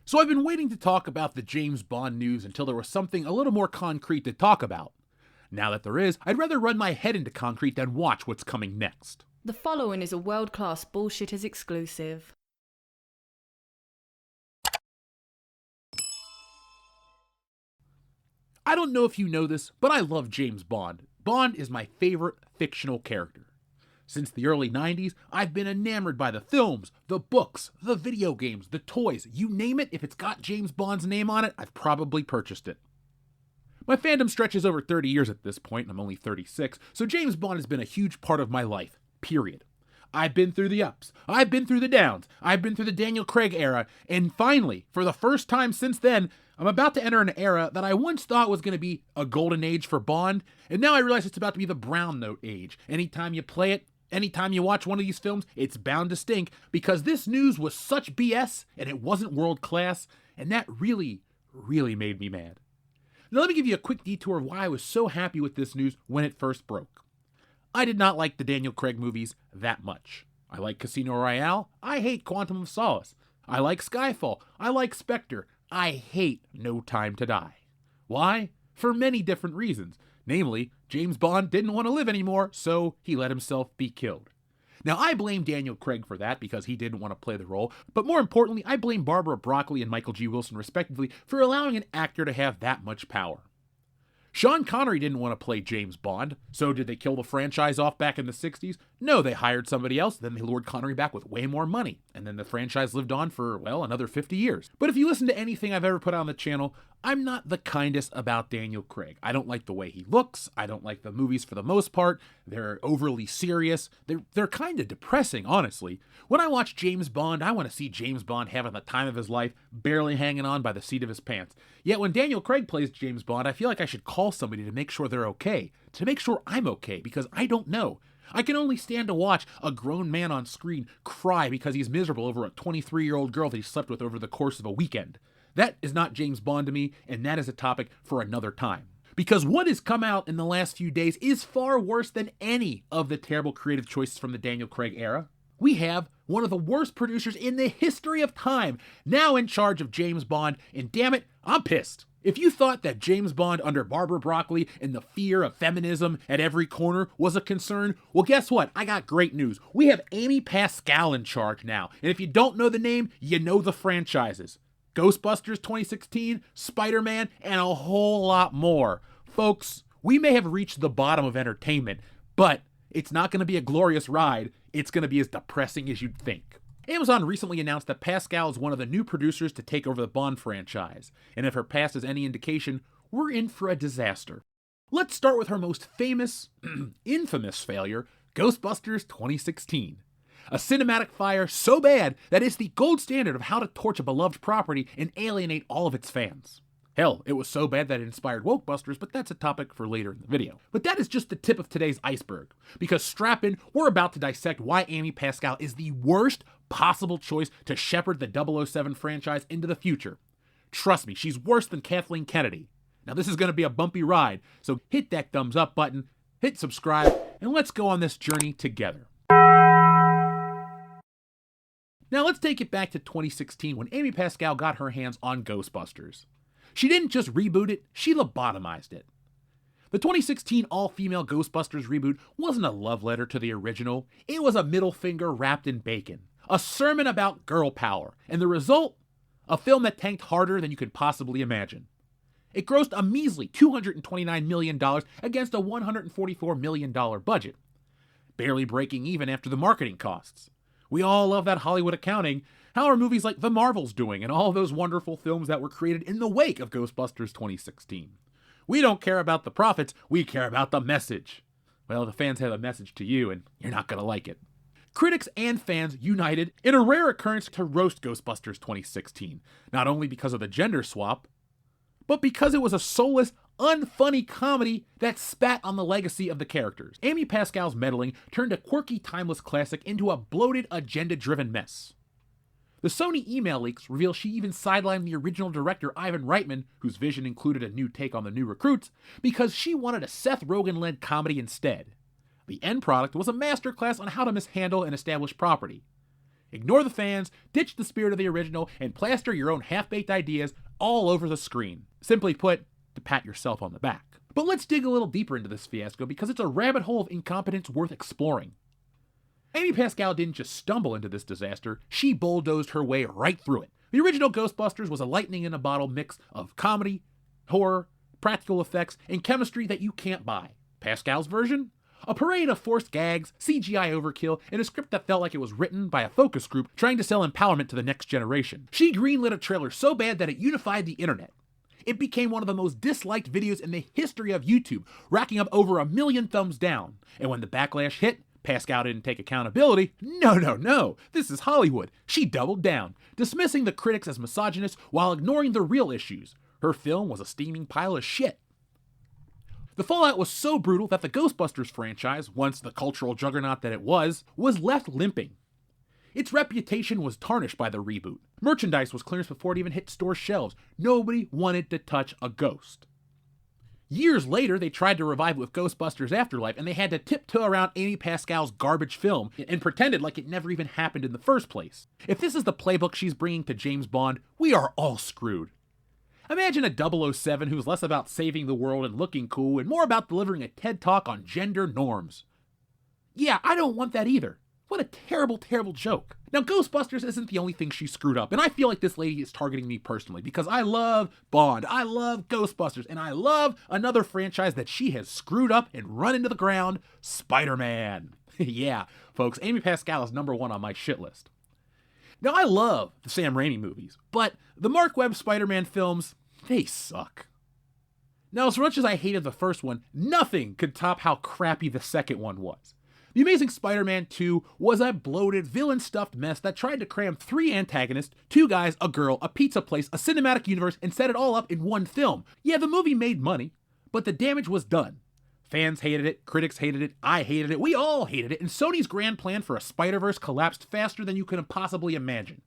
So I've been waiting to talk about the James Bond news until there was something a little more concrete to talk about. Now that there is, I'd rather run my head into concrete than watch what's coming next. The following is a World-Class Bullshitters exclusive. I don't know if you know this, but I love James Bond. Bond is my favorite fictional character. Since the early 90s, I've been enamored by the films, the books, the video games, the toys, you name it. If it's got James Bond's name on it, I've probably purchased it. My fandom stretches over 30 years at this point, and I'm only 36, so James Bond has been a huge part of my life, period. I've been through the ups, I've been through the downs, I've been through the Daniel Craig era, and finally, for the first time since then, I'm about to enter an era that I once thought was going to be a golden age for Bond, and now I realize it's about to be the brown note age. Anytime you play it, anytime you watch one of these films, it's bound to stink, because this news was such BS, and it wasn't world class, and that really, really made me mad. Now let me give you a quick detour of why I was so happy with this news when it first broke. I did not like the Daniel Craig movies that much. I like Casino Royale. I hate Quantum of Solace. I like Skyfall. I like Spectre. I hate No Time to Die. Why? For many different reasons. Namely, James Bond didn't want to live anymore, so he let himself be killed. Now, I blame Daniel Craig for that because he didn't want to play the role, but more importantly, I blame Barbara Broccoli and Michael G. Wilson, respectively, for allowing an actor to have that much power. Sean Connery didn't want to play James Bond, so did they kill the franchise off back in the 60s? No, they hired somebody else, then they lured Connery back with way more money, and then the franchise lived on for, well, another 50 years. But if you listen to anything I've ever put on the channel, I'm not the kindest about Daniel Craig. I don't like the way he looks, I don't like the movies for the most part, they're overly serious, they're kind of depressing, honestly. When I watch James Bond, I want to see James Bond having the time of his life, barely hanging on by the seat of his pants. Yet when Daniel Craig plays James Bond, I feel like I should call somebody to make sure they're okay, to make sure I'm okay, because I don't know. I can only stand to watch a grown man on screen cry because he's miserable over a 23-year-old girl that he slept with over the course of a weekend. That is not James Bond to me, and that is a topic for another time. Because what has come out in the last few days is far worse than any of the terrible creative choices from the Daniel Craig era. We have one of the worst producers in the history of time now in charge of James Bond, and damn it, I'm pissed. If you thought that James Bond under Barbara Broccoli and the fear of feminism at every corner was a concern, well, guess what? I got great news. We have Amy Pascal in charge now, and if you don't know the name, you know the franchises. Ghostbusters 2016, Spider-Man, and a whole lot more. Folks, we may have reached the bottom of entertainment, but it's not going to be a glorious ride. It's going to be as depressing as you'd think. Amazon recently announced that Pascal is one of the new producers to take over the Bond franchise, and if her past is any indication, we're in for a disaster. Let's start with her most famous, infamous failure, Ghostbusters 2016. A cinematic fire so bad that it's the gold standard of how to torch a beloved property and alienate all of its fans. Hell, it was so bad that it inspired Wokebusters, but that's a topic for later in the video. But that is just the tip of today's iceberg, because strap in, we're about to dissect why Amy Pascal is the worst possible choice to shepherd the 007 franchise into the future. Trust me, she's worse than Kathleen Kennedy. Now this is going to be a bumpy ride, so hit that thumbs up button, hit subscribe, and let's go on this journey together. Now let's take it back to 2016 when Amy Pascal got her hands on Ghostbusters. She didn't just reboot it, she lobotomized it. The 2016 all-female Ghostbusters reboot wasn't a love letter to the original, it was a middle finger wrapped in bacon. A sermon about girl power, and the result? A film that tanked harder than you could possibly imagine. It grossed a measly $229 million against a $144 million budget, barely breaking even after the marketing costs. We all love that Hollywood accounting. How are movies like The Marvels doing and all those wonderful films that were created in the wake of Ghostbusters 2016? We don't care about the profits, we care about the message. Well, the fans have a message to you, and you're not going to like it. Critics and fans united in a rare occurrence to roast Ghostbusters 2016, not only because of the gender swap, but because it was a soulless, unfunny comedy that spat on the legacy of the characters. Amy Pascal's meddling turned a quirky, timeless classic into a bloated, agenda-driven mess. The Sony email leaks reveal she even sidelined the original director Ivan Reitman, whose vision included a new take on the new recruits, because she wanted a Seth Rogen-led comedy instead. The end product was a masterclass on how to mishandle an established property. Ignore the fans, ditch the spirit of the original, and plaster your own half-baked ideas all over the screen. Simply put, to pat yourself on the back. But let's dig a little deeper into this fiasco because it's a rabbit hole of incompetence worth exploring. Amy Pascal didn't just stumble into this disaster, she bulldozed her way right through it. The original Ghostbusters was a lightning-in-a-bottle mix of comedy, horror, practical effects, and chemistry that you can't buy. Pascal's version? A parade of forced gags, CGI overkill, and a script that felt like it was written by a focus group trying to sell empowerment to the next generation. She greenlit a trailer so bad that it unified the internet. It became one of the most disliked videos in the history of YouTube, racking up over 1 million thumbs down. And when the backlash hit, Pascal didn't take accountability. No. This is Hollywood. She doubled down, dismissing the critics as misogynist while ignoring the real issues. Her film was a steaming pile of shit. The fallout was so brutal that the Ghostbusters franchise, once the cultural juggernaut that it was left limping. Its reputation was tarnished by the reboot. Merchandise was clearance before it even hit store shelves. Nobody wanted to touch a ghost. Years later, they tried to revive it with Ghostbusters Afterlife, and they had to tiptoe around Amy Pascal's garbage film and pretended like it never even happened in the first place. If this is the playbook she's bringing to James Bond, we are all screwed. Imagine a 007 who's less about saving the world and looking cool and more about delivering a TED Talk on gender norms. Yeah, I don't want that either. What a terrible, terrible joke. Now, Ghostbusters isn't the only thing she screwed up, and I feel like this lady is targeting me personally because I love Bond, I love Ghostbusters, and I love another franchise that she has screwed up and run into the ground, Spider-Man. Yeah, folks, Amy Pascal is #1 on my shit list. Now, I love the Sam Raimi movies, but the Mark Webb Spider-Man films, they suck. Now, as much as I hated the first one, nothing could top how crappy the second one was. The Amazing Spider-Man 2 was a bloated, villain-stuffed mess that tried to cram 3 antagonists, 2 guys, a girl, a pizza place, a cinematic universe, and set it all up in one film. Yeah, the movie made money, but the damage was done. Fans hated it, critics hated it, I hated it, we all hated it, and Sony's grand plan for a Spider-Verse collapsed faster than you could have possibly imagined.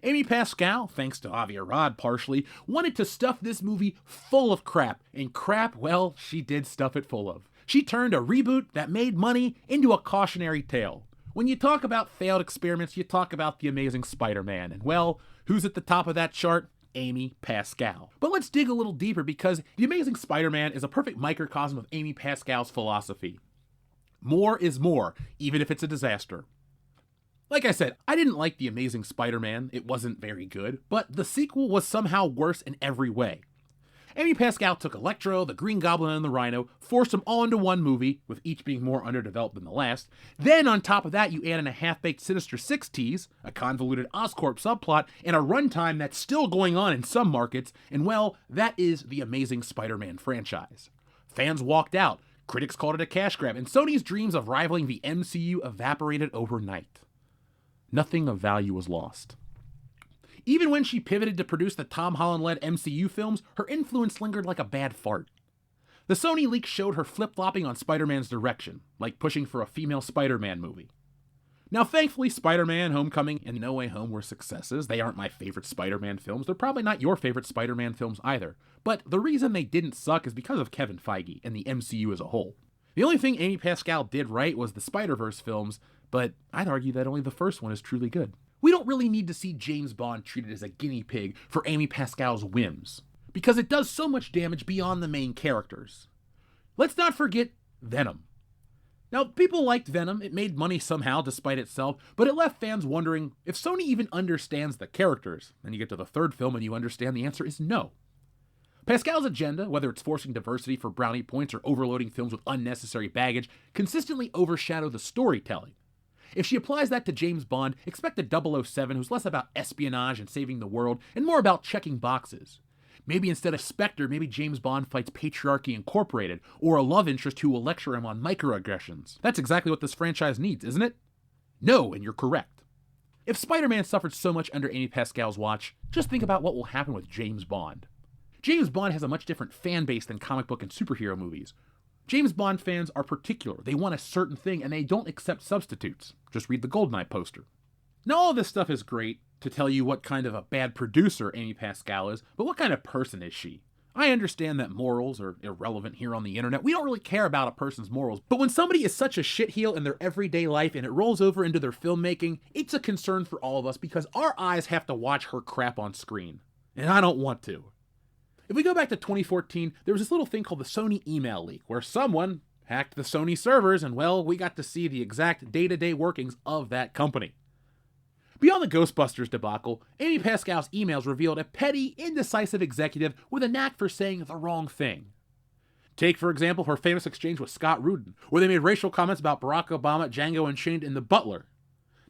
Amy Pascal, thanks to Avi Arad partially, wanted to stuff this movie full of crap, and crap, well, she did stuff it full of. She turned a reboot that made money into a cautionary tale. When you talk about failed experiments, you talk about The Amazing Spider-Man, and well, who's at the top of that chart? Amy Pascal. But let's dig a little deeper because The Amazing Spider-Man is a perfect microcosm of Amy Pascal's philosophy. More is more, even if it's a disaster. Like I said, I didn't like The Amazing Spider-Man, it wasn't very good, but the sequel was somehow worse in every way. Amy Pascal took Electro, the Green Goblin, and the Rhino, forced them all into one movie, with each being more underdeveloped than the last. Then, on top of that, you add in a half-baked Sinister Six tease, a convoluted Oscorp subplot, and a runtime that's still going on in some markets, and well, that is the Amazing Spider-Man franchise. Fans walked out, critics called it a cash grab, and Sony's dreams of rivaling the MCU evaporated overnight. Nothing of value was lost. Even when she pivoted to produce the Tom Holland-led MCU films, her influence lingered like a bad fart. The Sony leaks showed her flip-flopping on Spider-Man's direction, like pushing for a female Spider-Man movie. Now, thankfully, Spider-Man, Homecoming, and No Way Home were successes. They aren't my favorite Spider-Man films. They're probably not your favorite Spider-Man films either. But the reason they didn't suck is because of Kevin Feige and the MCU as a whole. The only thing Amy Pascal did right was the Spider-Verse films, but I'd argue that only the first one is truly good. We don't really need to see James Bond treated as a guinea pig for Amy Pascal's whims, because it does so much damage beyond the main characters. Let's not forget Venom. Now, people liked Venom, it made money somehow despite itself, but it left fans wondering if Sony even understands the characters. Then you get to the third film and you understand the answer is no. Pascal's agenda, whether it's forcing diversity for brownie points or overloading films with unnecessary baggage, consistently overshadow the storytelling. If she applies that to James Bond, expect a 007 who's less about espionage and saving the world, and more about checking boxes. Maybe instead of Spectre, maybe James Bond fights Patriarchy Incorporated, or a love interest who will lecture him on microaggressions. That's exactly what this franchise needs, isn't it? No, and you're correct. If Spider-Man suffered so much under Amy Pascal's watch, just think about what will happen with James Bond. James Bond has a much different fan base than comic book and superhero movies. James Bond fans are particular. They want a certain thing, and they don't accept substitutes. Just read the Goldeneye poster. Now, all this stuff is great to tell you what kind of a bad producer Amy Pascal is, but what kind of person is she? I understand that morals are irrelevant here on the internet. We don't really care about a person's morals. But when somebody is such a shitheel in their everyday life and it rolls over into their filmmaking, it's a concern for all of us because our eyes have to watch her crap on screen. And I don't want to. If we go back to 2014, there was this little thing called the Sony email leak, where someone hacked the Sony servers and, well, we got to see the exact day-to-day workings of that company. Beyond the Ghostbusters debacle, Amy Pascal's emails revealed a petty, indecisive executive with a knack for saying the wrong thing. Take, for example, her famous exchange with Scott Rudin, where they made racial comments about Barack Obama, Django Unchained, and The Butler.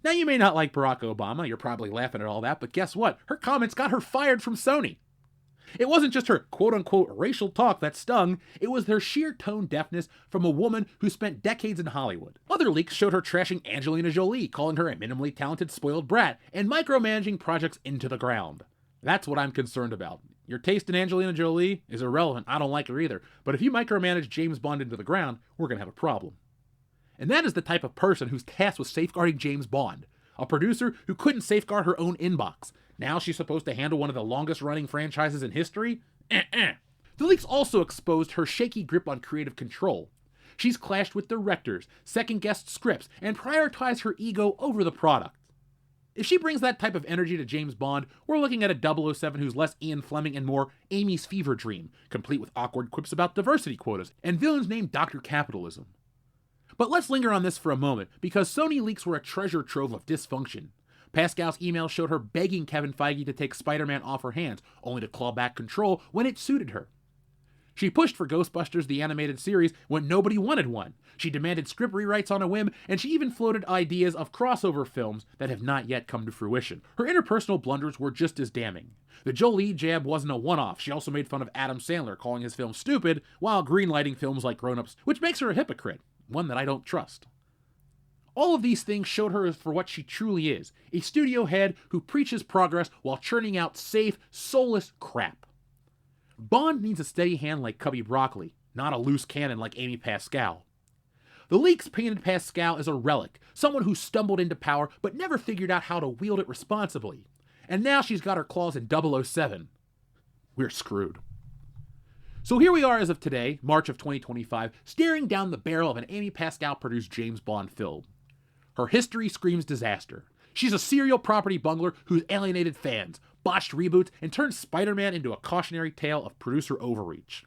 Now, you may not like Barack Obama, you're probably laughing at all that, but guess what? Her comments got her fired from Sony. It wasn't just her quote-unquote racial talk that stung, it was her sheer tone deafness from a woman who spent decades in Hollywood. Other leaks showed her trashing Angelina Jolie, calling her a minimally talented spoiled brat, and micromanaging projects into the ground. That's what I'm concerned about. Your taste in Angelina Jolie is irrelevant, I don't like her either, but if you micromanage James Bond into the ground, we're gonna have a problem. And that is the type of person who's tasked with safeguarding James Bond. A producer who couldn't safeguard her own inbox. Now she's supposed to handle one of the longest-running franchises in history? The leaks also exposed her shaky grip on creative control. She's clashed with directors, second-guessed scripts, and prioritized her ego over the product. If she brings that type of energy to James Bond, we're looking at a 007 who's less Ian Fleming and more Amy's fever dream, complete with awkward quips about diversity quotas, and villains named Dr. Capitalism. But let's linger on this for a moment, because Sony leaks were a treasure trove of dysfunction. Pascal's email showed her begging Kevin Feige to take Spider-Man off her hands, only to claw back control when it suited her. She pushed for Ghostbusters the animated series when nobody wanted one. She demanded script rewrites on a whim, and she even floated ideas of crossover films that have not yet come to fruition. Her interpersonal blunders were just as damning. The Jolie jab wasn't a one-off. She also made fun of Adam Sandler, calling his film stupid, while greenlighting films like Grown Ups, which makes her a hypocrite, one that I don't trust. All of these things showed her for what she truly is, a studio head who preaches progress while churning out safe, soulless crap. Bond needs a steady hand like Cubby Broccoli, not a loose cannon like Amy Pascal. The leaks painted Pascal as a relic, someone who stumbled into power but never figured out how to wield it responsibly. And now she's got her claws in 007. We're screwed. So here we are as of today, March of 2025, staring down the barrel of an Amy Pascal-produced James Bond film. Her history screams disaster. She's a serial property bungler who's alienated fans, botched reboots, and turned Spider-Man into a cautionary tale of producer overreach.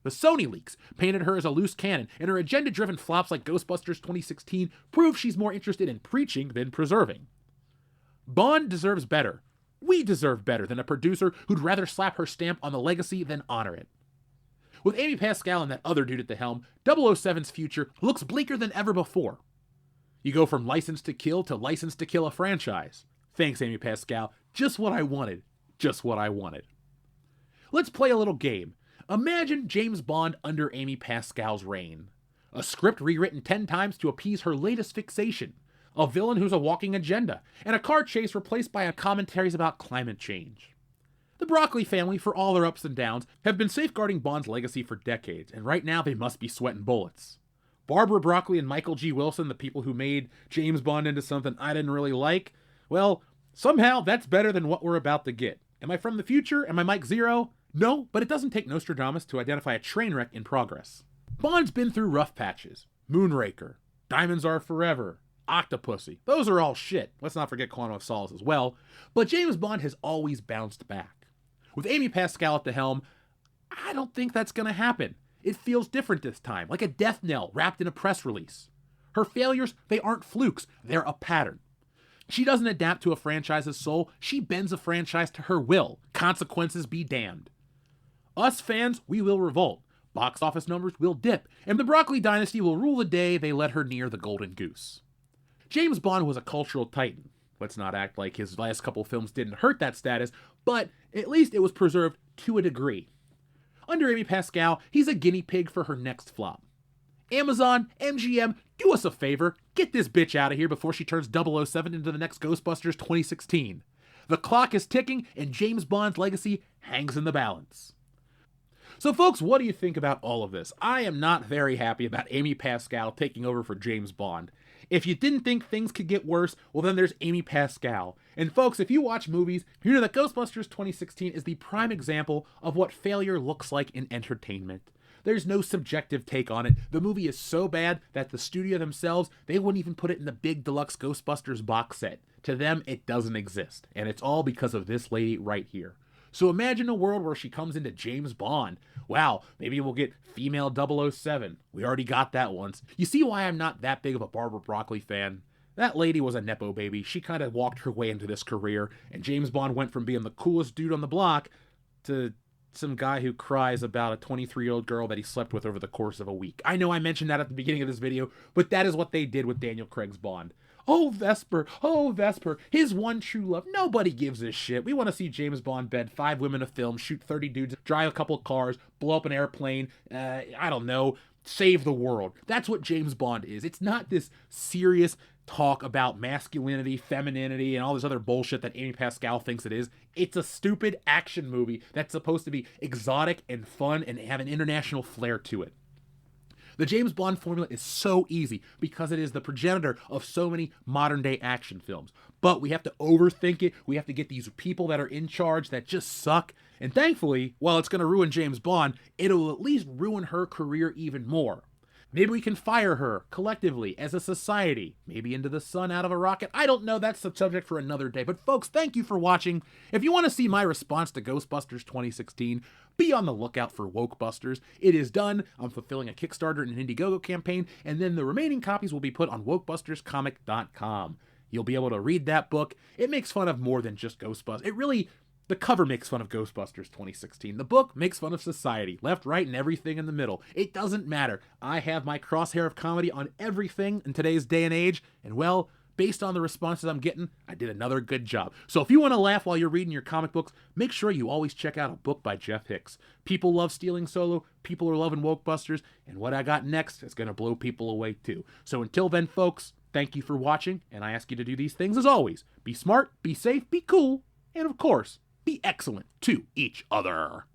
The Sony leaks painted her as a loose cannon, and her agenda-driven flops like Ghostbusters 2016 prove she's more interested in preaching than preserving. Bond deserves better. We deserve better than a producer who'd rather slap her stamp on the legacy than honor it. With Amy Pascal and that other dude at the helm, 007's future looks bleaker than ever before. You go from License to Kill to License to Kill a franchise. Thanks, Amy Pascal. Just what I wanted. Just what I wanted. Let's play a little game. Imagine James Bond under Amy Pascal's reign. A script rewritten 10 times to appease her latest fixation. A villain who's a walking agenda. And a car chase replaced by commentaries about climate change. The Broccoli family, for all their ups and downs, have been safeguarding Bond's legacy for decades, and right now they must be sweating bullets. Barbara Broccoli and Michael G. Wilson, the people who made James Bond into something I didn't really like, well, somehow that's better than what we're about to get. Am I from the future? Am I Mike Zero? No, but it doesn't take Nostradamus to identify a train wreck in progress. Bond's been through rough patches. Moonraker, Diamonds Are Forever, Octopussy. Those are all shit. Let's not forget Quantum of Solace as well. But James Bond has always bounced back. With Amy Pascal at the helm, I don't think that's going to happen. It feels different this time, like a death knell wrapped in a press release. Her failures, they aren't flukes, they're a pattern. She doesn't adapt to a franchise's soul, she bends a franchise to her will. Consequences be damned. Us fans, we will revolt. Box office numbers will dip, and the Broccoli dynasty will rule the day they let her near the golden goose. James Bond was a cultural titan. Let's not act like his last couple films didn't hurt that status, but at least it was preserved to a degree. Under Amy Pascal, he's a guinea pig for her next flop. Amazon, MGM, do us a favor, get this bitch out of here before she turns 007 into the next Ghostbusters 2016. The clock is ticking, and James Bond's legacy hangs in the balance. So folks, what do you think about all of this? I am not very happy about Amy Pascal taking over for James Bond. If you didn't think things could get worse, well then there's Amy Pascal. And folks, if you watch movies, you know that Ghostbusters 2016 is the prime example of what failure looks like in entertainment. There's no subjective take on it. The movie is so bad that the studio themselves, they wouldn't even put it in the big deluxe Ghostbusters box set. To them, it doesn't exist. And it's all because of this lady right here. So imagine a world where she comes into James Bond. Wow, maybe we'll get female 007. We already got that once. You see why I'm not that big of a Barbara Broccoli fan? That lady was a Nepo baby. She kind of walked her way into this career, and James Bond went from being the coolest dude on the block to some guy who cries about a 23-year-old girl that he slept with over the course of a week. I know I mentioned that at the beginning of this video, but that is what they did with Daniel Craig's Bond. Oh, Vesper, his one true love. Nobody gives a shit. We want to see James Bond bed 5 women a film, shoot 30 dudes, drive a couple of cars, blow up an airplane, I don't know, save the world. That's what James Bond is. It's not this serious talk about masculinity, femininity, and all this other bullshit that Amy Pascal thinks it is. It's a stupid action movie that's supposed to be exotic and fun and have an international flair to it. The James Bond formula is so easy because it is the progenitor of so many modern day action films. But we have to overthink it. We have to get these people that are in charge that just suck. And thankfully, while it's going to ruin James Bond, it'll at least ruin her career even more. Maybe we can fire her collectively as a society, maybe into the sun out of a rocket. I don't know, that's the subject for another day. But folks, thank you for watching. If you want to see my response to Ghostbusters 2016, be on the lookout for Wokebusters. It is done. I'm fulfilling a Kickstarter and an Indiegogo campaign, and then the remaining copies will be put on WokebustersComic.com. You'll be able to read that book. It makes fun of more than just Ghostbusters. The cover makes fun of Ghostbusters 2016. The book makes fun of society, left, right, and everything in the middle. It doesn't matter. I have my crosshair of comedy on everything in today's day and age, and well, based on the responses I'm getting, I did another good job. So if you want to laugh while you're reading your comic books, make sure you always check out a book by Jeff Hicks. People love Stealing Solo, people are loving Wokebusters, and what I got next is going to blow people away too. So until then, folks, thank you for watching, and I ask you to do these things as always. Be smart, be safe, be cool, and of course, be excellent to each other.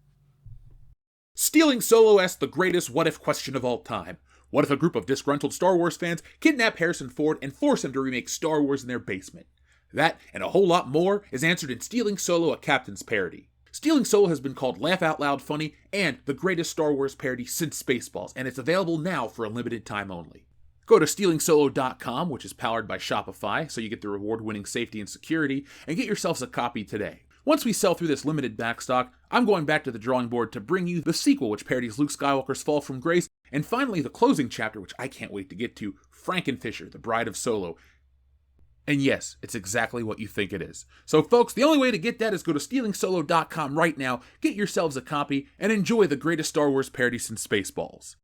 Stealing Solo asks the greatest what-if question of all time. What if a group of disgruntled Star Wars fans kidnap Harrison Ford and force him to remake Star Wars in their basement? That, and a whole lot more, is answered in Stealing Solo, a Captain's Parody. Stealing Solo has been called Laugh Out Loud Funny and the greatest Star Wars parody since Spaceballs, and it's available now for a limited time only. Go to StealingSolo.com, which is powered by Shopify, so you get the reward-winning safety and security, and get yourselves a copy today. Once we sell through this limited backstock, I'm going back to the drawing board to bring you the sequel, which parodies Luke Skywalker's fall from grace, and finally the closing chapter, which I can't wait to get to, Frankenfisher, the Bride of Solo. And yes, it's exactly what you think it is. So folks, the only way to get that is go to StealingSolo.com right now, get yourselves a copy, and enjoy the greatest Star Wars parody since Spaceballs.